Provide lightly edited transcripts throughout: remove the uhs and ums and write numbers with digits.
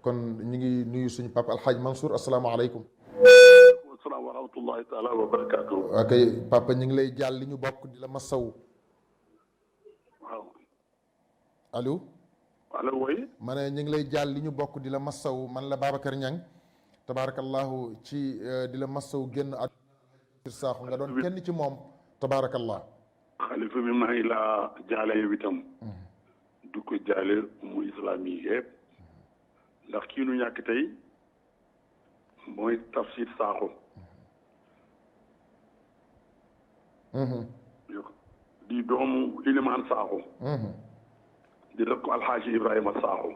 kon ñu ngi nuyu suñu papa Alxaaj Mansour asalaamaaleykum. waaleykum salaam wa rahmatullahi taala wa barakaatu. ok papa ñu ngi lay jàll li ñu bokk di la masaw. waaw. allo. allo oui. ma ne ñu ngi lay jàll li ñu bokk di la masaw man la Babacar Niang tabaarakallahu ci di la masaw génn àdduna Sakho nga doon kenn ci moom tabaarakallah. xalifa bi maa ngi laa jaale yow itam. du ko jaale mu islami yëpp. ndax kii nu ñàkk tey mooy Tafsir Sakho. di doomu Ilimaan Sakho. di rek ko Alxaaji Ibrahima Sakho.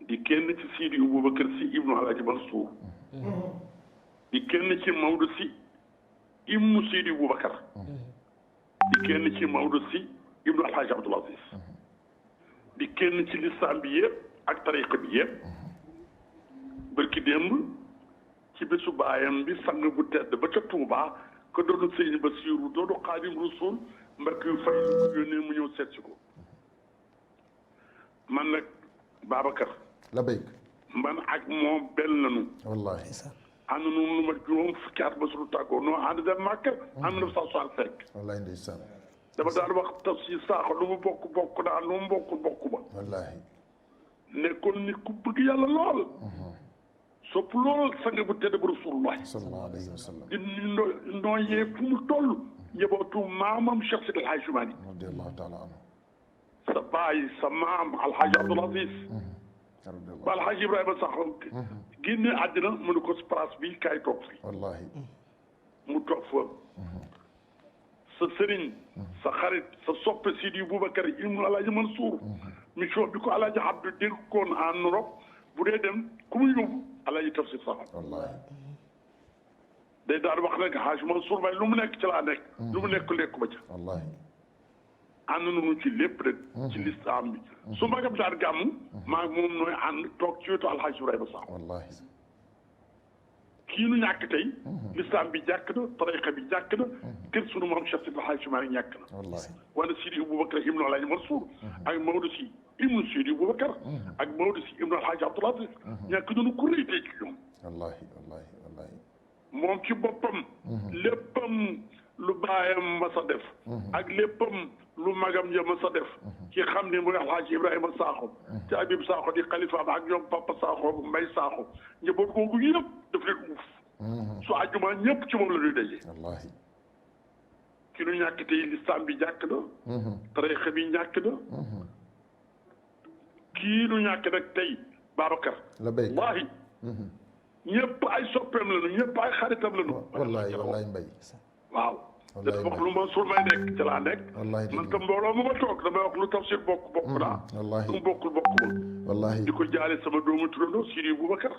di kenn ci Sidi Aboubacar si ibnu Alaaji Mansour. di kenn ci Maodo si ibnu Sidi Aboubacar. di kenn ci Maodo si ibnu Alxaaji Abdoul Aziz. di kenn ci lislaam bi yëpp ak tariqa bi yëpp. barki démb ci bésu baayam bi sang bu tedd ba ca Tuuba ko doonu Sëñ Basiiru doonu Xaadim Rasuul mbakk yu fay ko yónnee mu ñëw seet si ko. man nag Babacar. la béyk. man ak moom benn lañu. wallaahi. ànd nañu lu ma juróom fukki at ba suñu tàggoo noo ànd dem Màkka. en 1965. wallaahi ndeysaan. dama daan wax Tafsir Sakho lu mu bokk daal lu mu bokk ba. wallaahi. nekkoon nit ku bëgg yàlla lool. sopp lool sang bu tedd ba Rasulullah. sallallahu alayhi wa sallam. di nooyee fu mu toll. njabootu maamam Cheikh Sidi El Hadj Malick. radiyallahu taala anhu. sa baay sa maam Alhaji Abdoul Aziz. ba Alhaji Ibrahima Sakho. génne àddina mu ne ko si place bi kaay toog fi. wallaahi. mu toog fa. sa sëriñ. sa xarit sa soppe Sidi Boubacar ibnu Alhaji Mansour. mission bi ko Alhaji Abdou dénkoon en Europe bu dee dem ku mu yóbbu Alhaji Tafsir Sakho. wallaahi. day daal wax rek Hadj Mansour Mbaye lu mu nekk ci laa nekk. lu mu nekk lekk ba ca. wallaahi. ànd nañu ci lépp rek. ci lislaam bi. su ma gëm daan gàmm. maa moom nooy ànd toog ci wetu Alhaji Ibrahima Sakho. wallaahi. kii nu ñàkk tey. lislaam bi jàkk na tariqa bi jàkk na. kër sunu maam Cheikh Sidi El Hadj Malick ñàkk na. wallaahi. wala Sidi Aboubacar ibnu Alhaji Mansour. ak Maodo si ibnu Sidi Aboubacar. ak Maodo si ibnu Alhaji Abdoul Aziz. ñàkk nañu ku rëy tey ci ñoom. wallaahi wallaahi wallaahi. moom ci boppam. léppam lu baayam mas a def. ak léppam lu magam ja mas a def. ci xam ne mooy Alhaji Ibrahima Sakho. ci Habib Sakho di xalifaam ak ñoom Papa Sakho Mbay Sakho njaboot googu yëpp daf leen uuf. su àjjuma ñëpp ci moom la ñuy daje. wallaahi. ki nu ñàkk tey lislaam bi ñàkk na. tarixa bi ñàkk na. kii nu ñàkk nag tey Babacar. la béy. wallaahi. ñëpp ay soppeem lañu ñëpp ay xaritam lañu. wallaahi wallaahi mbay. waaw. dana wax lu Mansour may nekk ci laa nekk. wallaahi man tam mbooloo mu ma toog damay wax lu Tafsir bokk naa. wallaahi. lu mu bokkul bokk ma. wallaahi. di ko jaale sama doomu turandoo Sidi Boubacar.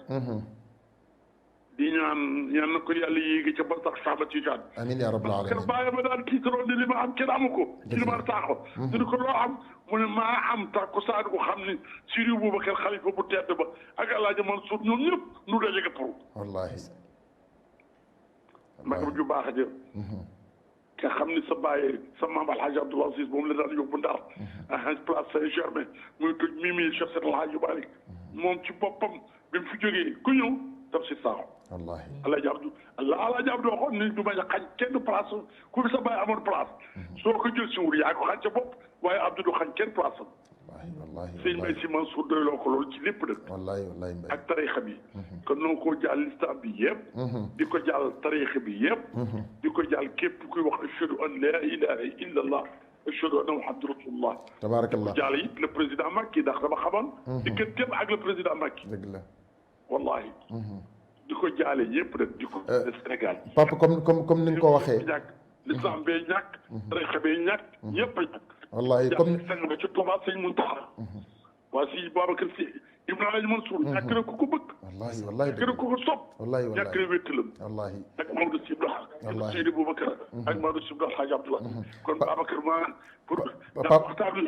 di ñaan na ko yàlla yéegi ca ba sax Samba Tijaan. amiin yaa rabbal kër aalamiin. bàyyi ma daan tiitaroo ni li ma am kenn amu ko. ci li ma Sakho. ñu ne ko loo am mu ne maa am takku saa ko xam ne Sidi Boubacar xalifa bu tedd ba ak El Hadj Mansour ñoom ñëpp nu daje ko pour. wallaahi. magam ju baax a jë. nga xam ni sa bàyyi sa maam Alhaji Abdoul Aziz moom la daan yóbbu Ndar. place Saint-Germain muy tuj mimi Cheikh Seydi El Hadji Malick moom ci boppam bi mu fi jógee ku ñëw Tafsir Sakho. wallaahi. Alhaji Abdou waxoon ni du bañ a xañ kenn place ku fi sa bàyyi amoon place. soo ko jël si wul yaa ko xañ sa bopp waaye Abdou du xañ kenn place am. wallaahi. sëñ Mbaye Sy Mansour doyloo ko loolu ci lépp nag. wallaahi wallaahi mbay. ak tarixa bi. kon noo ko jàll lislam bi yëpp. di ko jàll tarixa bi yëpp. di ko jàll képp kuy wax ashhadu an laa ilaaha illallah ashhadu anna muhammadan rasulullah. tabaarakallah. di ko jàll it le président Macky ndax dama xamoon. digganteem ak le président Macky. dëgg la. wallahi. di ko jaale yëpp nag di ko. Sénégal. papa comme ni nga ko waxee. ñàkk lislam bee ñàkk. tarixa bee ñàkk. ñëpp a ñàkk. wallaahi comme sang ba ci Touba sëñ Mountakha. waa si Babacar Si Ibn Alhaji Mansour. ñàkk na ku ko bëgg. wallaahi wallaahi ñàkk na ku ko sopp. wallaahi ñàkk na wéttalam. wallaahi. ak Maodo Si Ibn wallaahi Seydi Boubacar. ak Maodo Si Ibn Alhaji Abdoulaye. kon Babacar maa pour. Pape waxtaan bi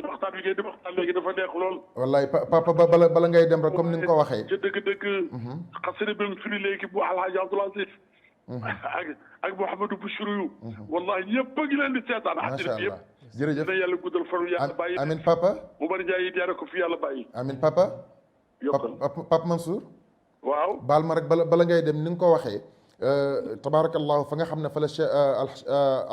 ngeen di waxtaan léegi dafa neex lool. wallaahi papa bala ngay dem rek comme ni nga ko waxee. ci dëgg-dëgg. xasida bi mu firi léegi bu Alhaji Abdoul Aziz. ak Mouhamadou Bouchirou. wallaahi ñëpp a ngi leen di seetaan. macha allah jërëjëf dina yàlla guddal faru yàlla bàyyi. amiin papa. mu bari jaay it yàlla ko fi yàlla bàyyi. amiin papa. yokkal Pape Mansour waaw baal ma rek bala ngay dem ni nga ko waxee tabaarakallahu fa nga xam ne fa la Cheikh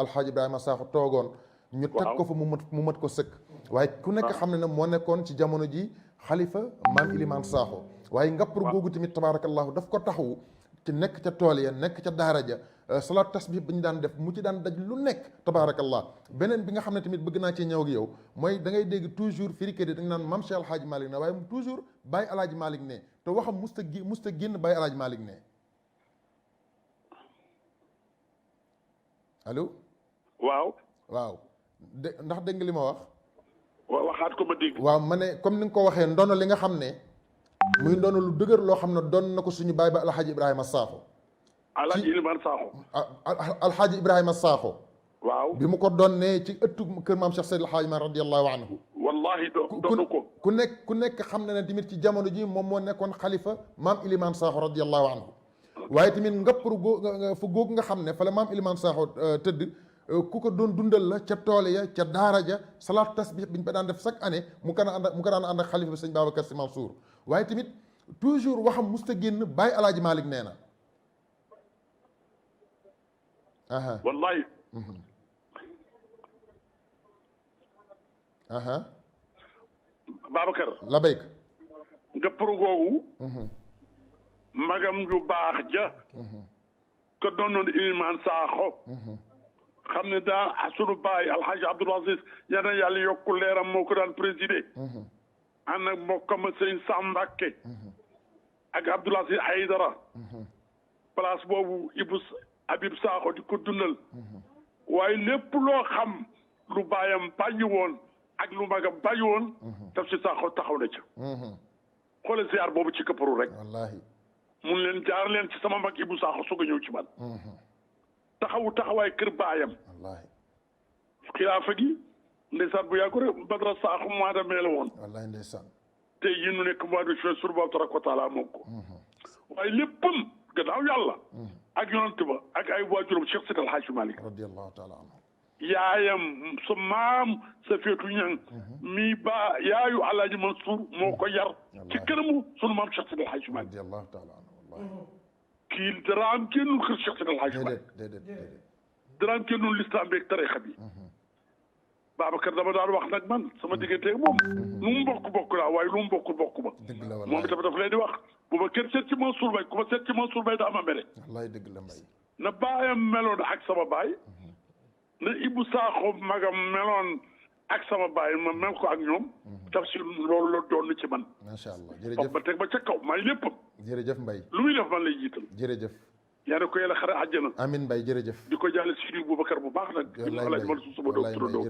Alxaaji Ibrahima Sakho toogoon ñu teg ko fa mu mat ko sëkk waaye ku nekk xam ne ne moo nekkoon ci jamono ji xalifa maam Ilimaan Sakho waaye ngappar googu tamit tabaarakallahu daf ko taxawu ci nekk ca tool ya nekk ca daara ja salaat tasbih bi ñu daan def mu ci daan daj lu nekk tabaarakallah beneen bi nga xam ne tamit bëgg naa ci ñëw ak yow mooy da ngay dégg toujours firikët yi da nga naan maam Cheikh Alhaaji Malick ne waaye toujours bàyyi Alhaaji Malick ne te waxam musta génn bàyyi Alhaaji Malick ne allo waaw ndax dégg nga li ma wax waxaat ko ma dégg waaw ma ne comme ni nga ko waxee ndono li nga xam ne muy ndono lu dëgër loo xam ne doon na ko suñu baay ba Alhaaji Ibrahima Sakho Alhaaji Ilimaan Sakho Alhaaji Ibrahima Sakho waaw bi mu ko donnee ci ëttu kër maam Cheikh Seydil Hadji Malick radiyallahu anhu wallahi doonu ko ku nekk xam na ne tamit ci jamono ji moom moo nekkoon xalifa maam Ilimaan Sakho radiyallahu anhu waaye tamit ngapparu fu googu nga xam ne fa la maam Ilimaan Sakho tëdd ku ko doon dundal la ca tool ya ca daara ja salaatu tasbih bi ñu ko daan def chaque année mu ko daan ànd ak xalifa bi sëñ Babacar Sy Mansour waaye tamit toujours waxam musta génn bàyyi Alhaaji Malick nee na wallahi Babacar la béyk ngapparu googu magam ju baax ja ko doonoon Ilimaan Sakho xam ne daa sunu baay Alhaji Abdoul Aziz yal na yàlla yokku leeram moo ko daan présider ànd ak mbokkam sëñ Sam Mbacké ak Abdoul Aziz Aydara place boobu Habib Sakho di ko dundal waaye lépp loo xam lu baayam bàyyi woon ak lu magam bàyyi woon Tafsir Sakho taxaw na ca xoolal ziar boobu ci këpparu rek wallahi mun leen jaar leen ci sama mag Ibou Sakho soog a ñëw ci man taxawaay kër baayam wallahi xilaafa gi ndeysaan bu yàggu rek Badara Sakho mois de mai la woon wallahi ndeysaan tey yi nu nekk mois de juin sur tabaraka wa taala moom ko waaye léppam gannaaw yàlla ak yonent ba ak ay waajuram Cheikh Seydi El Hadji Malick radiyallahu taala anhu yaayam sa maam sa feetu ñang mi ba yaayu Alaaji Mansour moo ko yar ci këramu sunu maam Cheikh Seydi El Hadji Malick radiyallahu taala anhu wallahi kii daraam génnul kër Cheikh Seydi El Hadji Malick déedéet daraam génnul lislaam beeg tarixa bi Babacar dama daan wax nag man sama digganteeg moom lu mu bokk laa waaye lu mu bokk ba moom itam dafa leen di wax bu ma kenn seet ci Mansour Mbaye ku ma seet ci Mansour Mbaye daa ma mere wallahi dëgg la mbay na baayam meloon ak sama baay na Ibou Sakho magam meloon ak sama baay ma mel ko ak ñoom Tafsir loolu la doon ci man macha allah jërëjëf ba teg ba ca kaw may léppam jërëjëf mbay lu muy def man lay jiital jërëjëf yaa ne ko yàlla xare àjjana amin mbay jërëjëf di ko jaale Sidi Boubacar bu baax nag Alaaji Mansour suba doom turandoo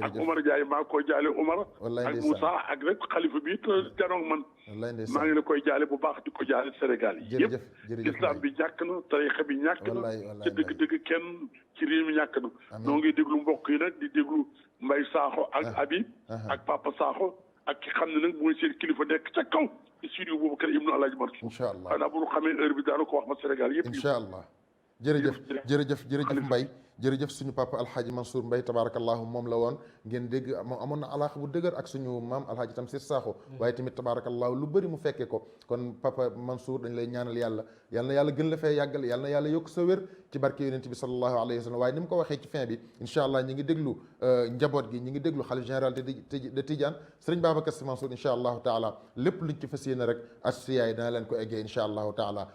ak Omar Ndiaye maa koy jaale Omar ak Moussa ak rek xalifa bi te janoog man maa ngi la koy jaale bu baax di ko jaale Sénégal yi yëpp islam bi ñàkk na tarixa bi ñàkk na ci dëgg-dëgg kenn ci réew mi ñàkk na noo ngi déglu mbokk yi nag di déglu Mbaye Sakho ak Habib ak Papa Sakho ak ki xam ne nag mooy seen kilifa nekk ca kaw ci studio boobu kër Ibnu Alaaji Mansour incha allah xanaa bu ñu xamee heure bi daana ko wax ma Sénégal yëpp incha allah jërëjëf Mbaye jërëjëf suñu papa alhaaji Mansour Mbaye tabarakallahu moom la woon ngeen dégg moom amoon na alaax bu dëgër ak suñu maam alhaaji Tamsir Sakho waaye tamit tabarakallahu lu bëri mu fekkee ko kon papa Mansour dañ lay ñaanal yàlla yal na yàlla gën la fee yàggal yal na yàlla yokk sa wér ci barke yonent bi sallallahu alayhi wa sallam waaye ni mu ko waxee ci fin bi incha allah ñi ngi déglu njaboot gi ñi ngi déglu xalif général de Tidiane sëriñ Babacar Sy Mansour incha allahu taala lépp luñ ci fas yéene rek asiyaay dana leen ko eggee incha allahu taala